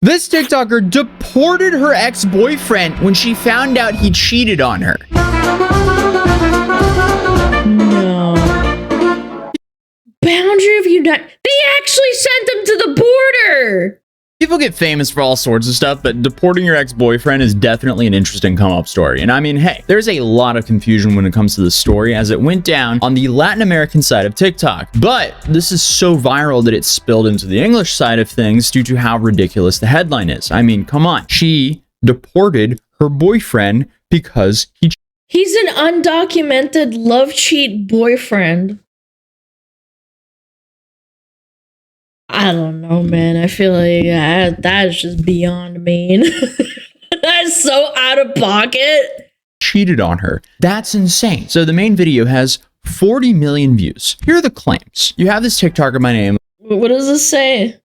This TikToker deported her ex-boyfriend when she found out he cheated on her. No. Boundary of United. They actually sent him to the border. People get famous for all sorts of stuff, but deporting your ex-boyfriend is definitely an interesting come-up story. And I mean, hey, there's a lot of confusion when it comes to the story as it went down on the Latin American side of TikTok. But this is so viral that it spilled into the English side of things due to how ridiculous the headline is. I mean, come on. She deported her boyfriend because he's an undocumented love cheat boyfriend. I don't know, man. I feel like that is just beyond mean. That's so out of pocket. Cheated on her. That's insane. So the main video has 40 million views. Here are the claims. You have this TikToker by name. What does this say?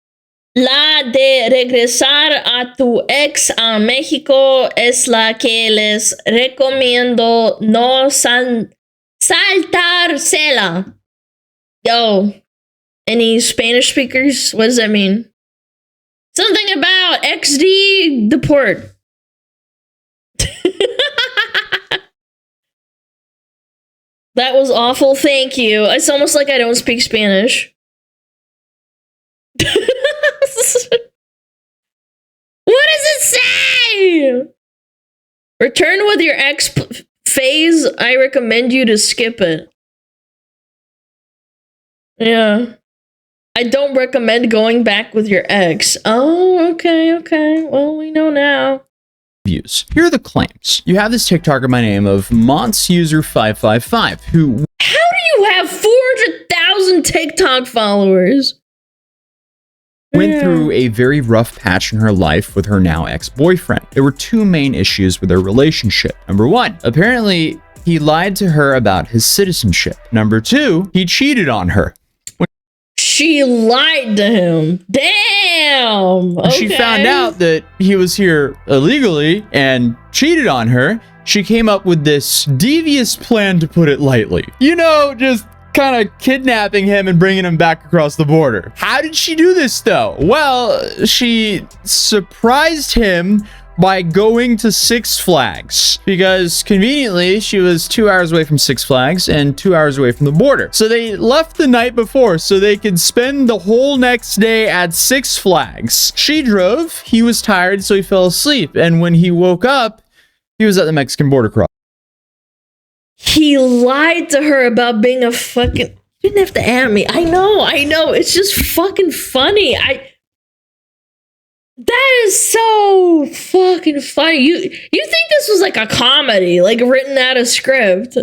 La de regresar a tu ex a México es la que les recomiendo no saltársela. Yo. Any Spanish speakers? What does that mean? Something about XD deport. That was awful. Thank you. It's almost like I don't speak Spanish. What does it say? Return with your ex phase. I recommend you to skip it. Yeah. I don't recommend going back with your ex. Oh, okay. Well, we know now. Views. Here are the claims. You have this TikToker by name of MontsUser555 who... How do you have 400,000 TikTok followers? Went through a very rough patch in her life with her now ex-boyfriend. There were two main issues with their relationship. Number one, apparently he lied to her about his citizenship. Number two, he cheated on her. She lied to him. Damn. Okay. She found out that he was here illegally and cheated on her. She came up with this devious plan, to put it lightly. You know, just kind of kidnapping him and bringing him back across the border. How did she do this, though? Well, she surprised him by going to Six Flags because conveniently she was 2 hours away from Six Flags and 2 hours away from the border. So they left the night before so they could spend the whole next day at Six Flags. She drove, he was tired, so he fell asleep. And when he woke up, he was at the Mexican border crossing. He lied to her about being a fucking... You didn't have to at me. I know. It's just fucking funny. That is so fucking funny. You think this was like a comedy, like written out of script?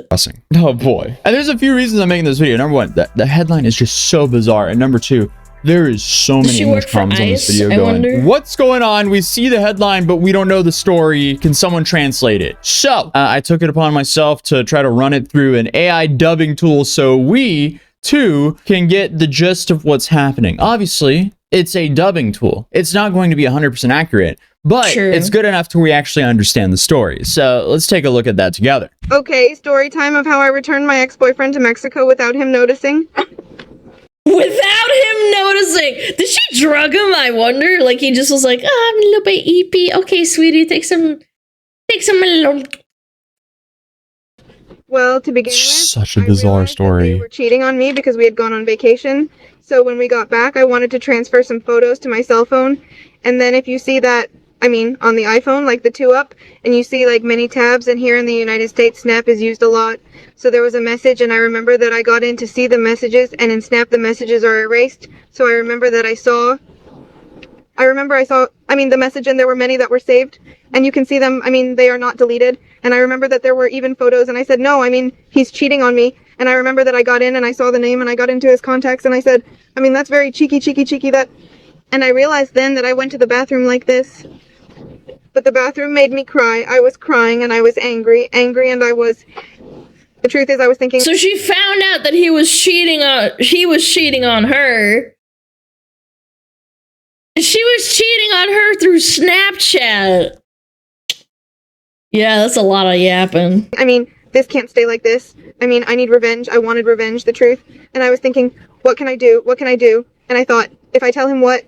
Oh boy. And there's a few reasons I'm making this video. Number one, the headline is just so bizarre. And number two, there is so many English comments on this video going, what's going on? We see the headline, but we don't know the story. Can someone translate it? So I took it upon myself to try to run it through an AI dubbing tool so we too can get the gist of what's happening. Obviously, it's a dubbing tool. It's not going to be 100% accurate, but it's good enough to where we actually understand the story. So let's take a look at that together. Okay, story time of how I returned my ex-boyfriend to Mexico without him noticing. Without him noticing? Did she drug him, I wonder? Like he just was like, oh, I'm a little bit eepy. Okay, sweetie, take some alone. Well, to begin with, such a bizarre story. They were cheating on me because we had gone on vacation. So when we got back, I wanted to transfer some photos to my cell phone. And then if you see that, I mean, on the iPhone, like the 2-up, and you see like many tabs, and here in the United States, Snap is used a lot. So there was a message, and I remember that I got in to see the messages, and in Snap, the messages are erased. So I remember that I saw, the message, and there were many that were saved. And you can see them, they are not deleted. And I remember that there were even photos, and I said, no, he's cheating on me. And I remember that I got in and I saw the name and I got into his contacts and I said, that's very cheeky, that. And I realized then that I went to the bathroom like this. But the bathroom made me cry. I was crying and I was angry, and the truth is I was thinking. So she found out that he was cheating on her. She was cheating on her through Snapchat. Yeah, that's a lot of yapping. this can't stay like this. I mean, I need revenge. I wanted revenge, the truth. And I was thinking, what can I do? What can I do? And I thought, if I tell him what,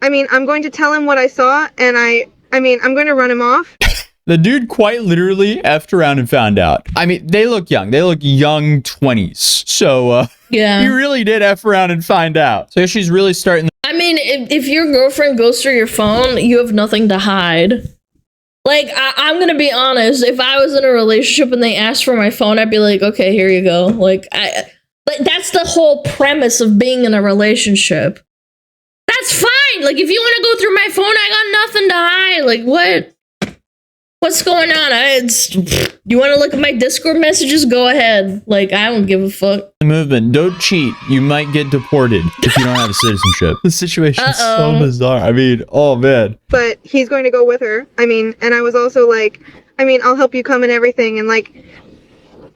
I mean, I'm going to tell him what I saw, and I mean, I'm going to run him off. The dude quite literally effed around and found out. I mean, they look young. They look young 20s. So, Yeah. he really did F around and find out. So she's really starting. I mean, if your girlfriend goes through your phone, you have nothing to hide. Like, I'm gonna be honest. If I was in a relationship and they asked for my phone, I'd be like, okay, here you go. Like, that's the whole premise of being in a relationship. That's fine. Like, if you want to go through my phone, I got nothing to hide. Like, what? What's going on? You want to look at my Discord messages? Go ahead. Like, I don't give a fuck. Movement. Don't cheat. You might get deported if you don't have a citizenship. The situation is so bizarre. I mean, oh man. But he's going to go with her. I mean, and I was also like, I mean, I'll help you come and everything. And like,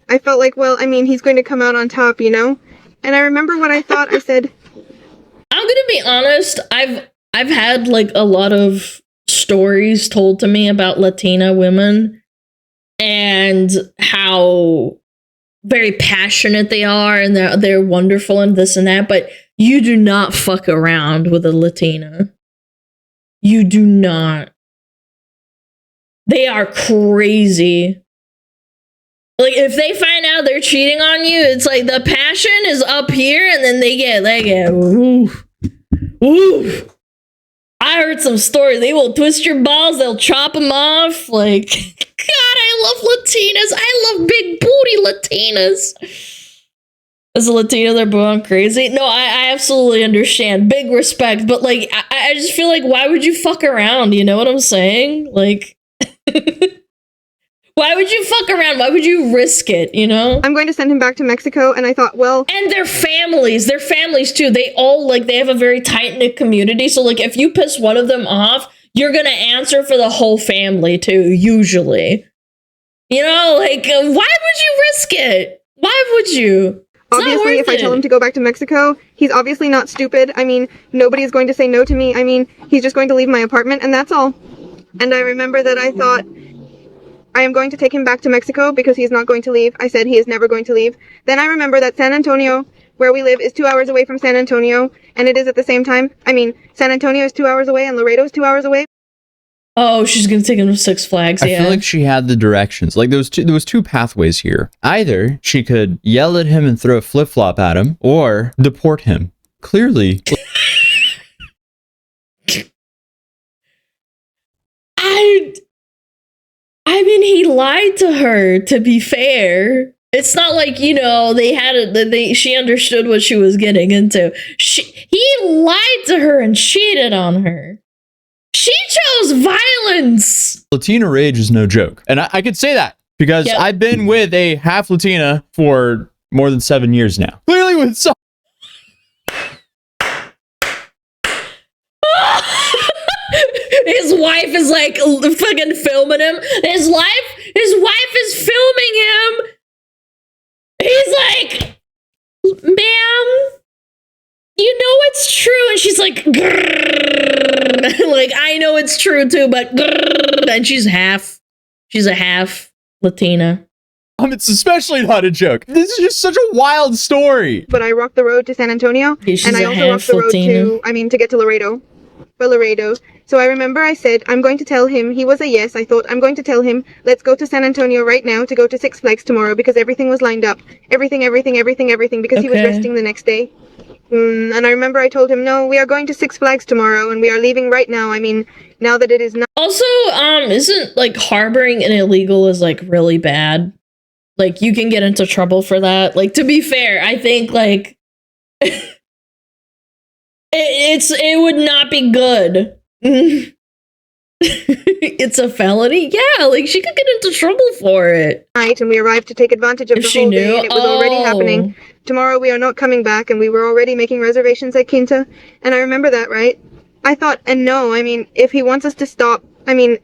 I felt like, well, I mean, he's going to come out on top, you know? And I remember what I thought. I said, I'm gonna be honest. I've had like a lot of stories told to me about Latina women and how very passionate they are and they're wonderful and this and that, but you do not fuck around with a Latina. You do not. They are crazy. Like, if they find out they're cheating on you, it's like the passion is up here and then they get oof. I heard some stories. They will twist your balls. They'll chop them off. Like, God, I love Latinas. I love big booty Latinas. As a Latina, they're going crazy. No, I absolutely understand. Big respect. But, like, I just feel like, why would you fuck around? You know what I'm saying? Like, why would you fuck around? Why would you risk it, you know? I'm going to send him back to Mexico. And I thought, well... And their families too. They all, like, they have a very tight-knit community. So, like, if you piss one of them off, you're going to answer for the whole family, too, usually. You know, like, why would you risk it? Why would you? Obviously, if I tell him to go back to Mexico, he's obviously not stupid. I mean, nobody is going to say no to me. I mean, he's just going to leave my apartment, and that's all. And I remember that I thought, I am going to take him back to Mexico because he's not going to leave. I said he is never going to leave. Then I remember that San Antonio, where we live, is 2 hours away from San Antonio, and it is at the same time. I mean, San Antonio is 2 hours away, and Laredo is 2 hours away. Oh, she's gonna take him to Six Flags, yeah. I feel like she had the directions. Like, there was two pathways here. Either she could yell at him and throw a flip-flop at him, or deport him. Clearly... I mean, he lied to her, to be fair. It's not like, you know, she understood what she was getting into. He lied to her and cheated on her. She chose violence. Latina rage is no joke. And I could say that because I've been with a half Latina for more than 7 years now. Clearly with some... His wife is like fucking filming him. His wife is filming him. He's like, ma'am, you know it's true. And she's like, like, I know it's true too, but and she's a half Latina. It's especially not a joke. This is just such a wild story. But I rocked the road to San Antonio, and I also rocked the road to get to Laredo. So I remember I said, I'm going to tell him. He was a yes. I thought, I'm going to tell him, let's go to San Antonio right now to go to Six Flags tomorrow because everything was lined up. Everything, because he was resting the next day. And I remember I told him, no, we are going to Six Flags tomorrow and we are leaving right now. I mean, now that it is not. Also, isn't like harboring an illegal is like really bad? Like, you can get into trouble for that. Like, to be fair, I think like it would not be good. It's a felony? Yeah, like she could get into trouble for it. Right, and we arrived to take advantage of the whole day, and it was already happening. Tomorrow we are not coming back, and we were already making reservations at Quinta, and I remember that, right? I thought, and no, I mean, if he wants us to stop, I mean,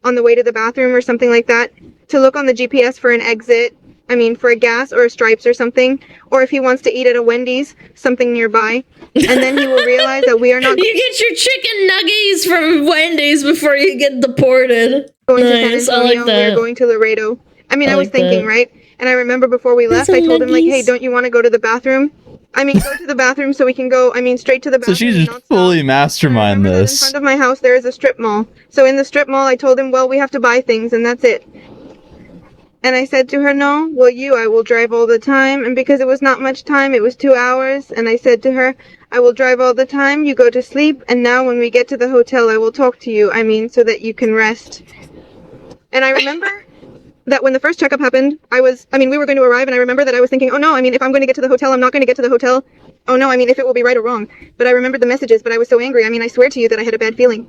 on the way to the bathroom or something like that, to look on the GPS for an exit, I mean, for a gas or a Stripes or something, or if he wants to eat at a Wendy's, something nearby, and then he will realize that we are not... You get your chicken nuggies from Wendy's before you get deported. Going to San Antonio, we're going to Laredo. I mean, I was thinking, right? And I remember before we left, I told him, like, hey, don't you want to go to the bathroom? I mean, go to the bathroom so we can go, straight to the bathroom. So she just fully masterminded this. In front of my house, there is a strip mall. So in the strip mall, I told him, well, we have to buy things, and that's it. And I said to her, no, well, I will drive all the time. And because it was not much time, it was 2 hours. And I said to her, I will drive all the time. You go to sleep. And now when we get to the hotel, I will talk to you. So that you can rest. And I remember that when the first checkup happened, we were going to arrive. And I remember that I was thinking, oh no, if I'm going to get to the hotel, I'm not going to get to the hotel. Oh no, if it will be right or wrong. But I remembered the messages, but I was so angry. I swear to you that I had a bad feeling.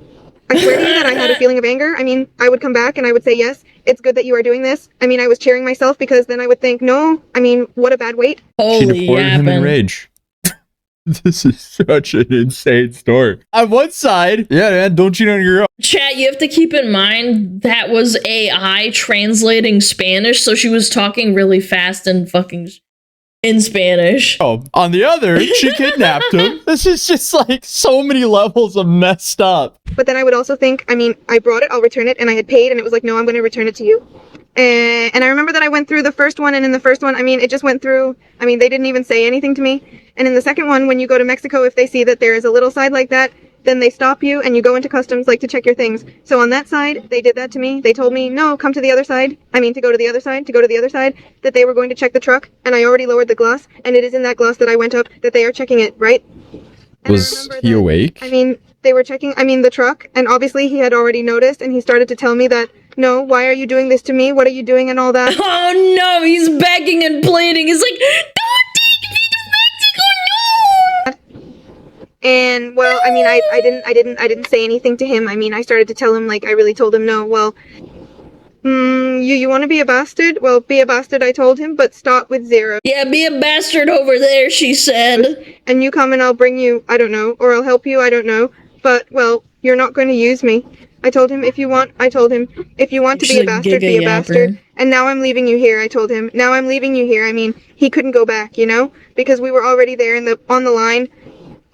I swear to you that I had a feeling of anger. I would come back and I would say, yes, it's good that you are doing this. I was cheering myself because then I would think, no, what a bad weight. She deported him in rage. This is such an insane story. On one side, yeah, man, don't cheat on your girl. Chat, you have to keep in mind that was AI translating Spanish, so she was talking really fast and fucking in Spanish. Oh, on the other, she kidnapped him. This is just like so many levels of messed up. But then I would also think, I brought it, I'll return it, and I had paid, and it was like, no, I'm going to return it to you. And I remember that I went through the first one, and in the first one, it just went through, they didn't even say anything to me. And in the second one, when you go to Mexico, if they see that there is a little side like that, then they stop you, and you go into customs, to check your things. So on that side, they did that to me. They told me, no, come to the other side. To go to the other side, that they were going to check the truck, and I already lowered the glass, and it is in that glass that I went up, that they are checking it, right? And was he awake? They were checking, the truck, and obviously he had already noticed, and he started to tell me that, no, why are you doing this to me? What are you doing and all that? Oh no, he's begging and pleading. He's like, don't take me to Mexico, no! And, well, I didn't say anything to him. I started to tell him, I really told him, no, well, you want to be a bastard? Well, be a bastard, I told him, but start with 0. Yeah, be a bastard over there, she said. And you come and I'll bring you, I don't know, or I'll help you, I don't know. But, well, you're not going to use me. I told him, if you want to be a bastard, be a bastard. And now I'm leaving you here, I told him. Now I'm leaving you here. He couldn't go back, because we were already there on the line.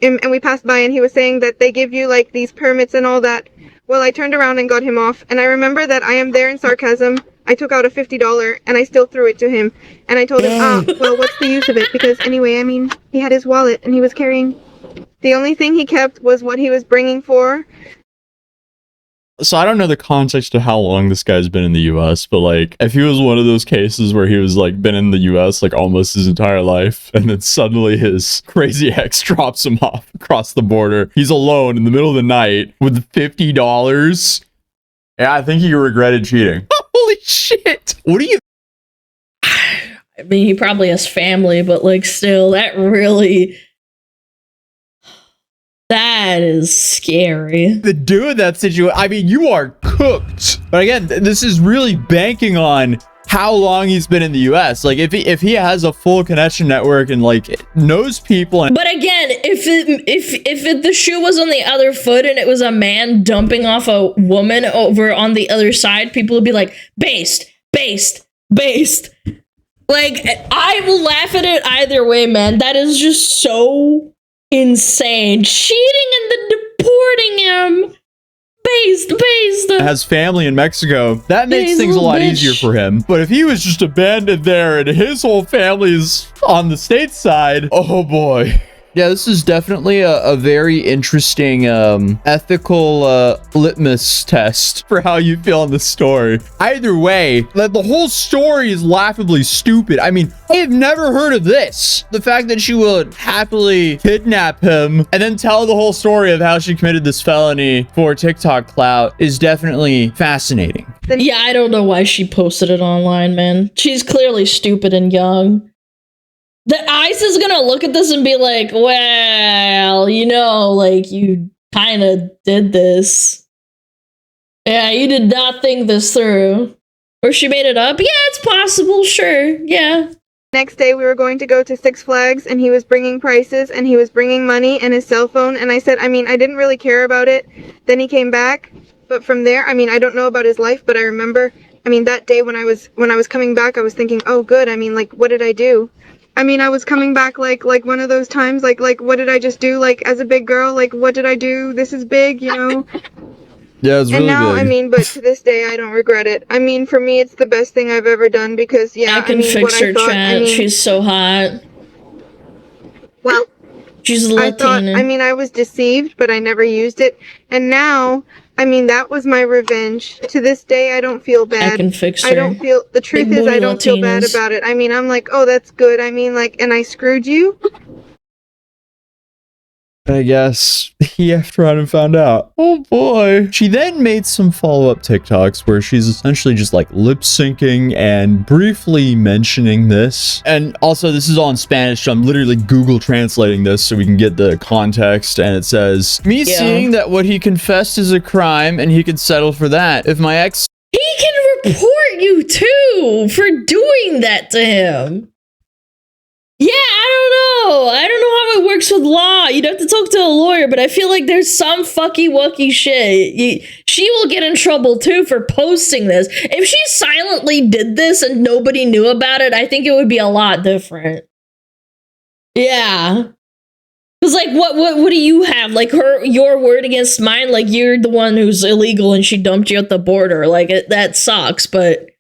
And we passed by and he was saying that they give you, these permits and all that. Well, I turned around and got him off. And I remember that I am there in sarcasm. I took out a $50 and I still threw it to him. And I told him, well, what's the use of it? Because anyway, he had his wallet and he was carrying. The only thing he kept was what he was bringing for. So I don't know the context of how long this guy's been in the US, but if he was one of those cases where he was been in the US almost his entire life, and then suddenly his crazy ex drops him off across the border. He's alone in the middle of the night with $50. Yeah, I think he regretted cheating. Holy shit. What do you... He probably has family, but still, that really... That is scary. The dude that situation, you are cooked. But again, this is really banking on how long he's been in the US. If he has a full connection network and knows people. But again, if the shoe was on the other foot and it was a man dumping off a woman over on the other side, people would be like, based. I will laugh at it either way, man. That is just so insane. Cheating and then deporting him. Based. Has family in Mexico. That makes things a lot easier for him. But if he was just abandoned there and his whole family's on the state side, oh boy. Yeah, this is definitely a very interesting ethical litmus test for how you feel in the story. Either way, the whole story is laughably stupid. I have never heard of this. The fact that she would happily kidnap him and then tell the whole story of how she committed this felony for TikTok clout is definitely fascinating. Yeah, I don't know why she posted it online, man. She's clearly stupid and young. The ICE is gonna look at this and be like, well, you kind of did this. Yeah, you did not think this through. Or she made it up? Yeah, it's possible, sure, yeah. Next day, we were going to go to Six Flags, and he was bringing prices, and he was bringing money and his cell phone, and I said, I didn't really care about it. Then he came back, but from there, I don't know about his life, but I remember, that day when I was coming back, I was thinking, oh, good, what did I do? I was coming back like one of those times, what did I just do, as a big girl, what did I do? This is big, Yeah, it's really And now, big. I mean, but to this day, I don't regret it. I mean, for me, it's the best thing I've ever done because, yeah, I can fix her chat. She's so hot. Well, she's I thought, Latina. I mean, I was deceived, but I never used it. And now, I mean, that was my revenge. To this day, I don't feel bad. I can fix her. I don't feel, the truth Big is, booty I don't feel bad Latinas. about it. I mean, I'm like, oh, that's good. I mean, like, and I screwed you. I guess he after on and found out. Oh boy. She then made some follow-up TikToks where she's essentially just like lip syncing and briefly mentioning this. And also this is all in Spanish, so I'm literally Google translating this so we can get the context. And it says, me seeing that what he confessed is a crime and he could settle for that. If my ex... He can report you too for doing that to him. Yeah, I don't know how it works with law. You'd have to talk to a lawyer, but I feel like there's some fucky-wucky shit. She will get in trouble too for posting this. If she silently did this and nobody knew about it, I think it would be a lot different. Yeah. Because, like, what do you have? Like, your word against mine? Like, you're the one who's illegal and she dumped you at the border. Like, that sucks, but...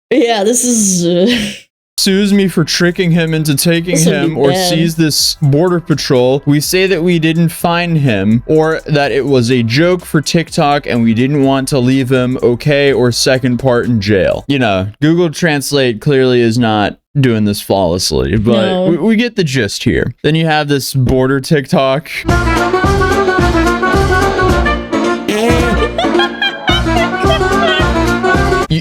Yeah, this is... sues me for tricking him into taking him or sees this border patrol. We say that we didn't find him or that it was a joke for TikTok and we didn't want to leave him okay or second part in jail. You know, Google Translate clearly is not doing this flawlessly, but we get the gist here. Then you have this border TikTok.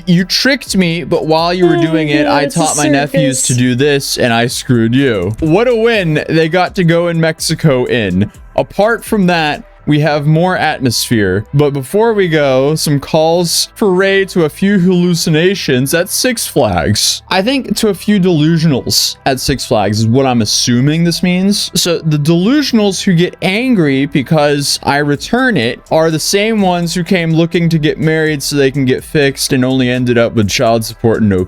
You tricked me, but while you were doing it, I taught my nephews to do this, and I screwed you. What a win. They got to go in Mexico in. Apart from that, we have more atmosphere. But before we go, some calls for Ray to a few hallucinations at Six Flags. I think to a few delusionals at Six Flags is what I'm assuming this means. So the delusionals who get angry because I return it are the same ones who came looking to get married so they can get fixed and only ended up with child support and no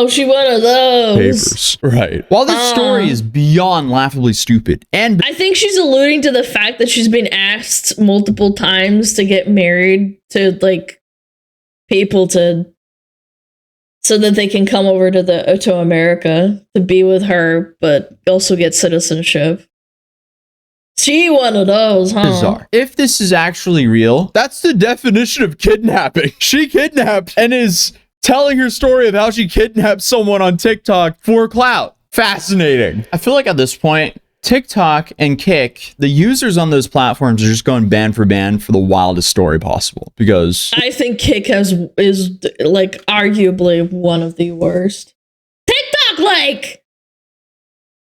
she one of those papers. Right. While this story is beyond laughably stupid, and I think she's alluding to the fact that she's been asked multiple times to get married to like people so that they can come over to America to be with her, but also get citizenship. She one of those, huh? Bizarre. If this is actually real, that's the definition of kidnapping. She kidnapped and is telling her story of how she kidnapped someone on TikTok for clout. Fascinating. I feel like at this point, TikTok and Kick, the users on those platforms are just going band for band for the wildest story possible because I think Kick is like arguably one of the worst. TikTok, like,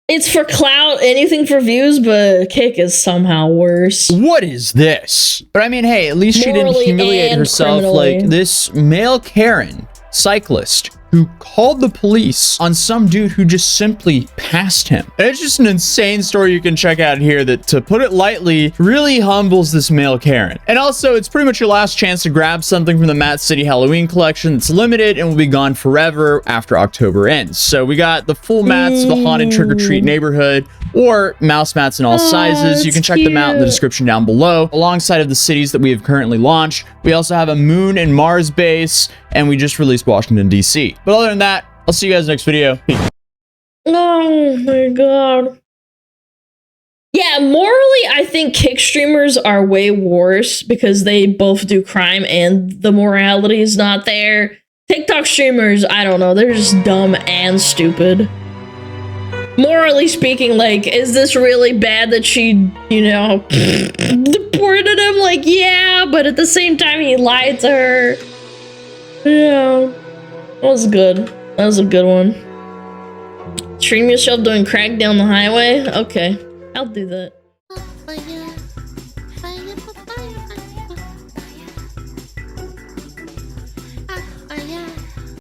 it's for clout, anything for views, but Kick is somehow worse. What is this? But I mean, hey, at least she didn't humiliate herself like this male Karen cyclist who called the police on some dude who just simply passed him. And it's just an insane story you can check out here that, to put it lightly, really humbles this male Karen. And also, it's pretty much your last chance to grab something from the Matt City Halloween collection that's limited and will be gone forever after October ends. So we got the full mats of the haunted trick-or-treat neighborhood, or mouse mats in all sizes. You can check them out in the description down below, alongside of the cities that we have currently launched. We also have a Moon and Mars base, and we just released Washington, D.C. But other than that, I'll see you guys next video. Peace. Oh my god. Yeah, morally, I think Kick streamers are way worse because they both do crime and the morality is not there. TikTok streamers, I don't know, they're just dumb and stupid. Morally speaking, like, is this really bad that she, you know, deported him? Like, yeah, but at the same time, he lied to her. Yeah, that was good. That was a good one. Stream yourself doing crack down the highway? Okay, I'll do that.